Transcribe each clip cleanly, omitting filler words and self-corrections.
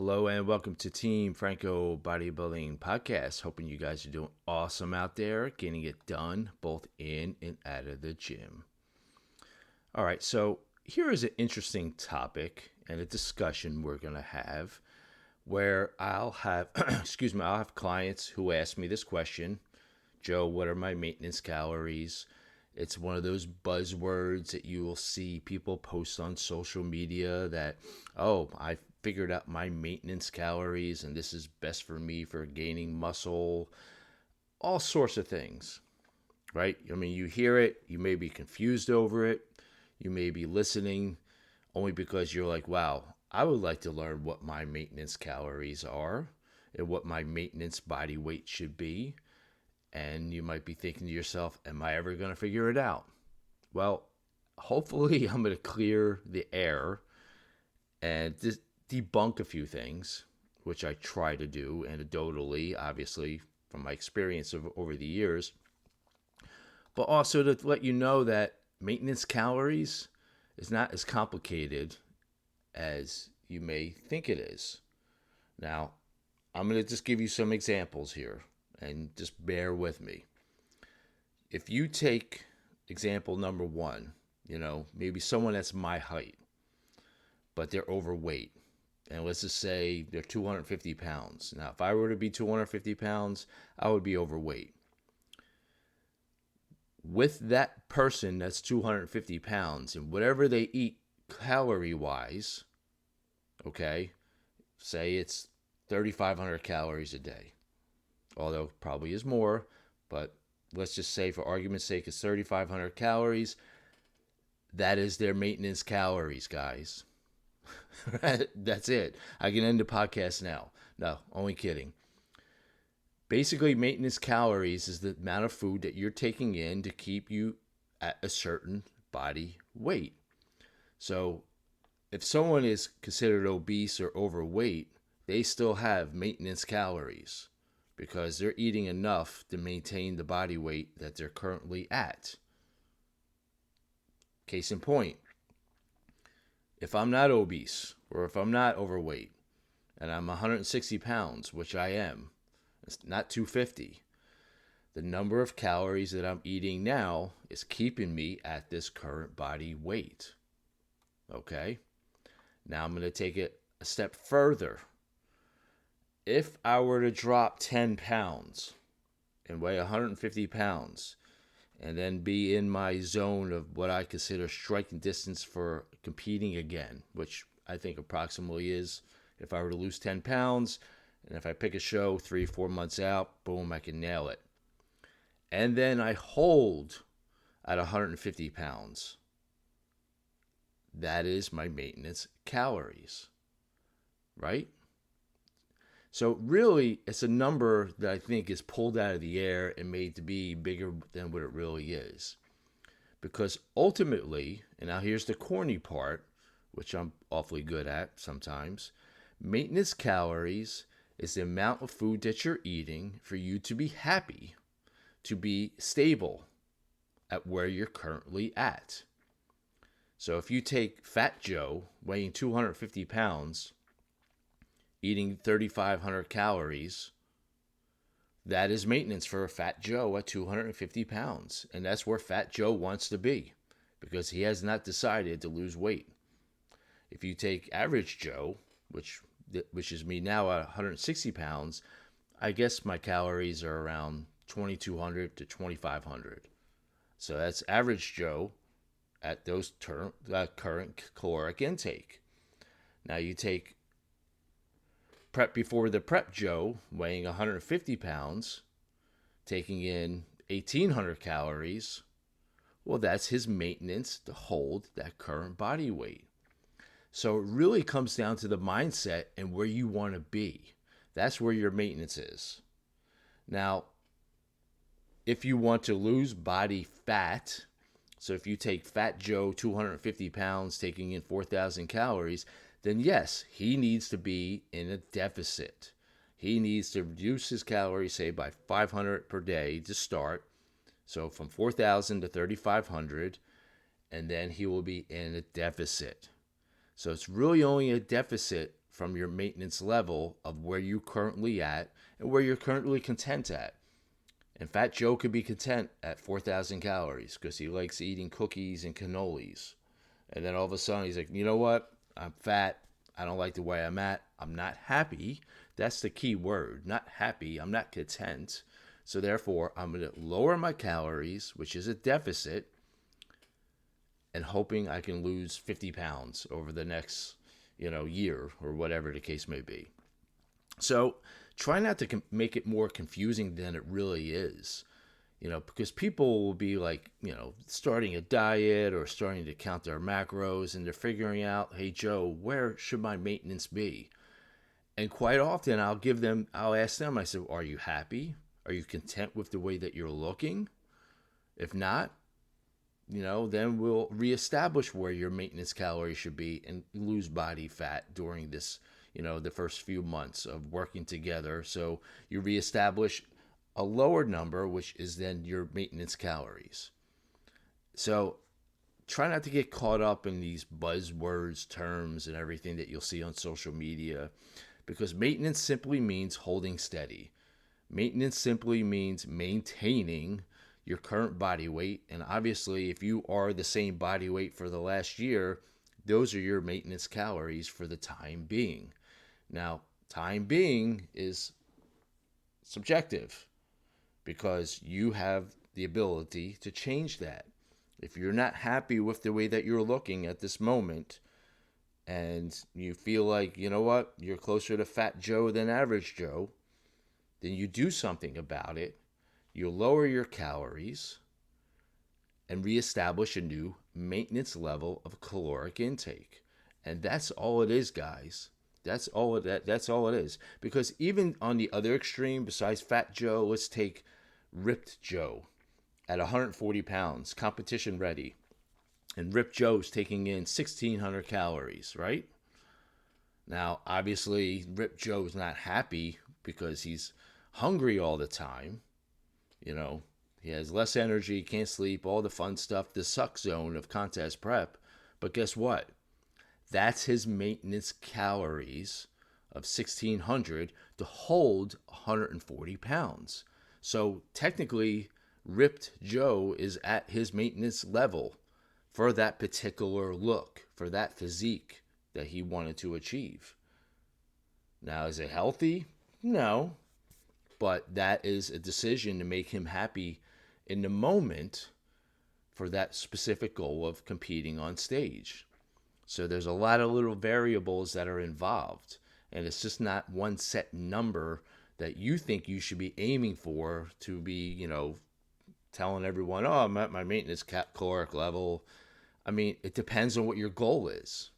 Hello and welcome to Team Franco Bodybuilding Podcast. Hoping you guys are doing awesome out there, getting it done both in and out of the gym. All right, so here is an interesting topic and a discussion we're going to have where I'll have, I'll have clients who ask me this question: Joe, what are my maintenance calories? It's one of those buzzwords that you will see people post on social media that, oh, I figured out my maintenance calories and this is best for me for gaining muscle, all sorts of things, right? I mean, you hear it, you may be confused over it, you may be listening only because you're like, wow, I would like to learn what my maintenance calories are and what my maintenance body weight should be. And you might be thinking to yourself, am I ever going to figure it out? Well, hopefully I'm going to clear the air and debunk a few things, which I try to do anecdotally, obviously, from my experience over the years. But also to let you know that maintenance calories is not as complicated as you may think it is. Now, I'm going to just give you some examples here and just bear with me. If you take example number one, maybe someone that's my height, but they're overweight. And let's just say they're 250 pounds. Now, if I were to be 250 pounds, I would be overweight. With that person that's 250 pounds and whatever they eat calorie-wise, okay, say it's 3,500 calories a day. Although it probably is more, but let's just say for argument's sake it's 3,500 calories. That is their maintenance calories, guys. That's it. I can end the podcast now. No, only kidding. Basically, maintenance calories is the amount of food that you're taking in to keep you at a certain body weight. So if someone is considered obese or overweight, they still have maintenance calories because they're eating enough to maintain the body weight that they're currently at. Case in point, if I'm not obese or if I'm not overweight and I'm 160 pounds, which I am, it's not 250, the number of calories that I'm eating now is keeping me at this current body weight. Okay? Now I'm going to take it a step further. If I were to drop 10 pounds and weigh 150 pounds and then be in my zone of what I consider striking distance for competing again, which I think approximately is if I were to lose 10 pounds and if I pick a show 3-4 months out, boom, I can nail it. And then I hold at 150 pounds. That is my maintenance calories, right? So really, it's a number that I think is pulled out of the air and made to be bigger than what it really is. Because ultimately, and now here's the corny part, which I'm awfully good at sometimes, maintenance calories is the amount of food that you're eating for you to be happy, to be stable at where you're currently at. So if you take Fat Joe weighing 250 pounds, eating 3,500 calories, that is maintenance for a Fat Joe at 250 pounds. And that's where Fat Joe wants to be because he has not decided to lose weight. If you take Average Joe, which is me now at 160 pounds, I guess my calories are around 2,200 to 2,500. So that's Average Joe at those current caloric intake. Now you take Prep before the Prep Joe, weighing 150 pounds, taking in 1,800 calories. Well, that's his maintenance to hold that current body weight. So it really comes down to the mindset and where you want to be. That's where your maintenance is. Now, if you want to lose body fat, so if you take Fat Joe, 250 pounds, taking in 4,000 calories, then yes, he needs to be in a deficit. He needs to reduce his calories, say, by 500 per day to start. So from 4,000 to 3,500, and then he will be in a deficit. So it's really only a deficit from your maintenance level of where you're currently at and where you're currently content at. And Fat Joe could be content at 4,000 calories because he likes eating cookies and cannolis. And then all of a sudden he's like, you know what? I'm fat. I don't like the way I'm at. I'm not happy. That's the key word. Not happy. I'm not content. So therefore, I'm going to lower my calories, which is a deficit, and hoping I can lose 50 pounds over the next, year or whatever the case may be. So try not to make it more confusing than it really is. Because people will be like, starting a diet or starting to count their macros, and they're figuring out, hey, Joe, where should my maintenance be? And quite often I'll ask them, I said, are you happy? Are you content with the way that you're looking? If not, then we'll reestablish where your maintenance calories should be and lose body fat during this, the first few months of working together. So you reestablish a lower number, which is then your maintenance calories. So try not to get caught up in these buzzwords, terms, and everything that you'll see on social media, because maintenance simply means holding steady. Maintenance simply means maintaining your current body weight. And obviously, if you are the same body weight for the last year, those are your maintenance calories for the time being. Now, time being is subjective, because you have the ability to change that. If you're not happy with the way that you're looking at this moment, and you feel like, you know what, you're closer to Fat Joe than Average Joe, then you do something about it. You lower your calories and reestablish a new maintenance level of caloric intake. And that's all it is, guys. That's all it is. Because even on the other extreme, besides Fat Joe, let's take Ripped Joe at 140 pounds, competition ready. And Ripped Joe's taking in 1,600 calories, right? Now, obviously, Ripped Joe's not happy because he's hungry all the time. He has less energy, can't sleep, all the fun stuff, the suck zone of contest prep. But guess what? That's his maintenance calories of 1,600 to hold 140 pounds. So technically, Ripped Joe is at his maintenance level for that particular look, for that physique that he wanted to achieve. Now, is it healthy? No. But that is a decision to make him happy in the moment for that specific goal of competing on stage. So there's a lot of little variables that are involved. And it's just not one set number that you think you should be aiming for to be, telling everyone, oh, I'm at my maintenance caloric level. I mean, it depends on what your goal is.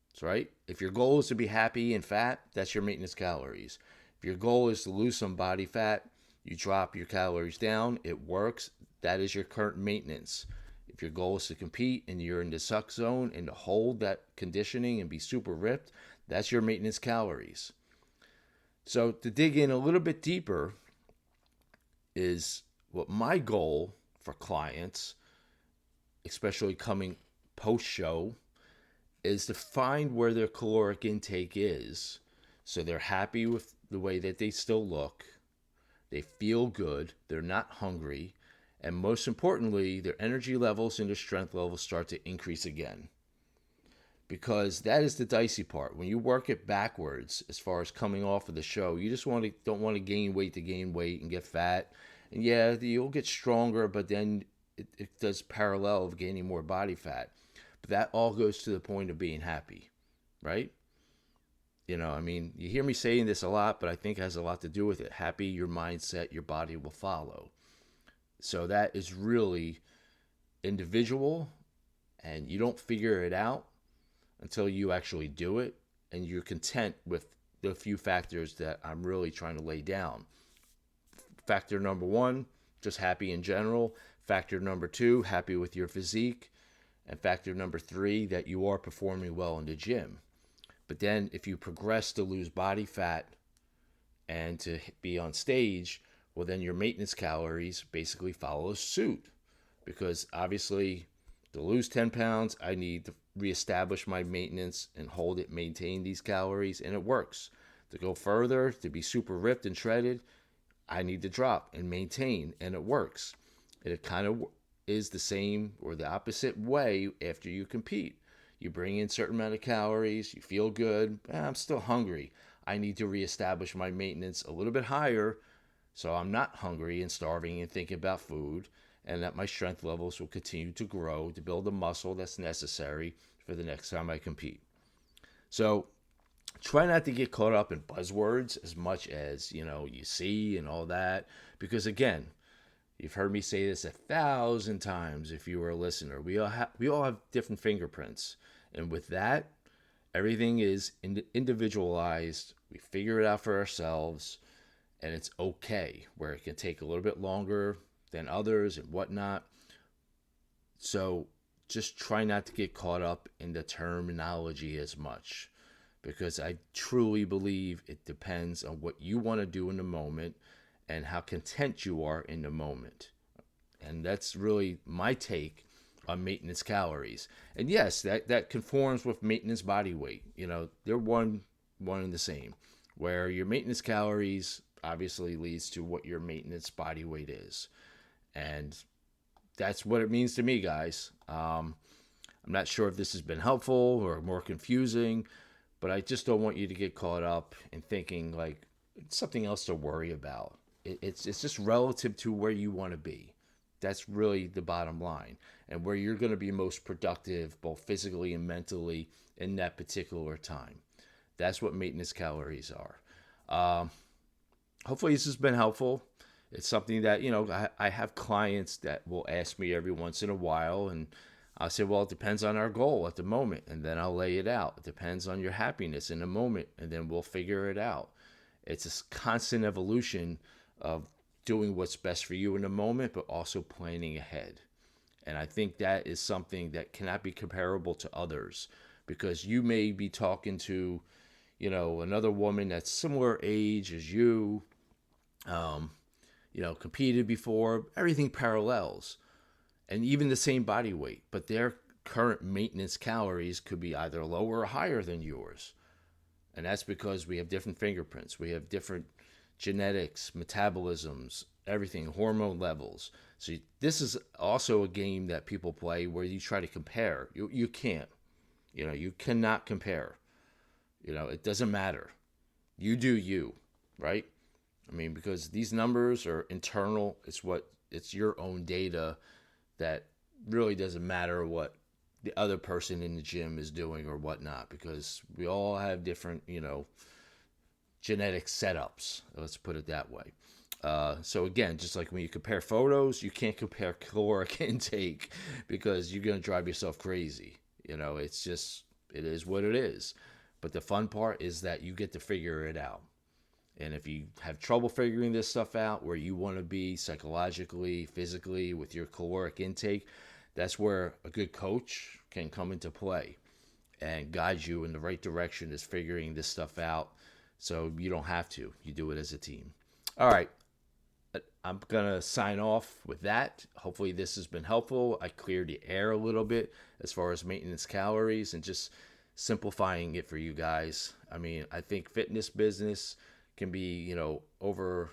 That's right. If your goal is to be happy and fat, that's your maintenance calories. If your goal is to lose some body fat, you drop your calories down. It works. That is your current maintenance. If your goal is to compete and you're in the suck zone and to hold that conditioning and be super ripped, that's your maintenance calories. So to dig in a little bit deeper is what my goal for clients, especially coming post-show, is to find where their caloric intake is so they're happy with the way that they still look, they feel good, they're not hungry, and most importantly, their energy levels and their strength levels start to increase again. Because that is the dicey part. When you work it backwards, as far as coming off of the show, you just don't want to gain weight and get fat. And yeah, you'll get stronger, but then it does parallel of gaining more body fat. But that all goes to the point of being happy, right? You hear me saying this a lot, but I think it has a lot to do with it. Happy, your mindset, your body will follow. So that is really individual, and you don't figure it out until you actually do it, and you're content with the few factors that I'm really trying to lay down. Factor number 1, just happy in general. Factor number 2, happy with your physique. And factor number 3, that you are performing well in the gym. But then if you progress to lose body fat and to be on stage, well, then your maintenance calories basically follow suit. Because obviously to lose 10 pounds, I need reestablish my maintenance and maintain these calories, and it works. To go further, to be super ripped and shredded, I need to drop and maintain, and it works. And it kind of is the same or the opposite way after you compete. You bring in a certain amount of calories, you feel good, I'm still hungry. I need to reestablish my maintenance a little bit higher so I'm not hungry and starving and thinking about food, and that my strength levels will continue to grow to build the muscle that's necessary for the next time I compete. So try not to get caught up in buzzwords as much as, you see and all that, because again, you've heard me say this 1,000 times if you were a listener. We all have different fingerprints, and with that, everything is individualized. We figure it out for ourselves, and it's okay where it can take a little bit longer than others and whatnot. So just try not to get caught up in the terminology as much, because I truly believe it depends on what you want to do in the moment and how content you are in the moment. And that's really my take on maintenance calories. And yes, that conforms with maintenance body weight. They're one and the same, where your maintenance calories obviously leads to what your maintenance body weight is. And that's what it means to me, guys. I'm not sure if this has been helpful or more confusing, but I just don't want you to get caught up in thinking like it's something else to worry about. It's just relative to where you want to be. That's really the bottom line, and where you're going to be most productive, both physically and mentally, in that particular time. That's what maintenance calories are. Hopefully this has been helpful. It's something that, I have clients that will ask me every once in a while, and I'll say, well, it depends on our goal at the moment, and then I'll lay it out. It depends on your happiness in the moment, and then we'll figure it out. It's a constant evolution of doing what's best for you in the moment, but also planning ahead. And I think that is something that cannot be comparable to others, because you may be talking to, another woman that's similar age as you, competed before, everything parallels, and even the same body weight, but their current maintenance calories could be either lower or higher than yours. And that's because we have different fingerprints. We have different genetics, metabolisms, everything, hormone levels. So this is also a game that people play where you try to compare. You can't. You cannot compare. It doesn't matter. You do you, right? I mean, because these numbers are internal. It's your own data that really doesn't matter what the other person in the gym is doing or whatnot, because we all have different, genetic setups. Let's put it that way. So again, just like when you compare photos, you can't compare caloric intake because you're going to drive yourself crazy. It's just, it is what it is. But the fun part is that you get to figure it out. And if you have trouble figuring this stuff out, where you want to be psychologically, physically, with your caloric intake, that's where a good coach can come into play and guide you in the right direction as figuring this stuff out. So you don't have to. You do it as a team. All right. I'm going to sign off with that. Hopefully this has been helpful. I cleared the air a little bit as far as maintenance calories and just simplifying it for you guys. I mean, I think fitness business can be, over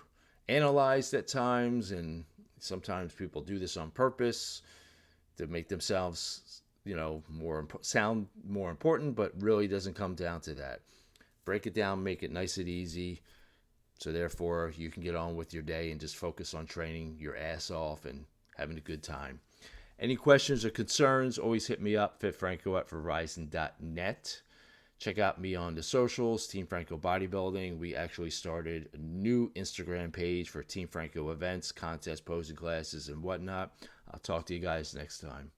analyzed at times, and sometimes people do this on purpose to make themselves, sound more important, but really doesn't come down to that. Break it down, make it nice and easy, so therefore you can get on with your day and just focus on training your ass off and having a good time. Any questions or concerns, always hit me up, fitfranco@verizon.net. Check out me on the socials, Team Franco Bodybuilding. We actually started a new Instagram page for Team Franco events, contests, posing classes, and whatnot. I'll talk to you guys next time.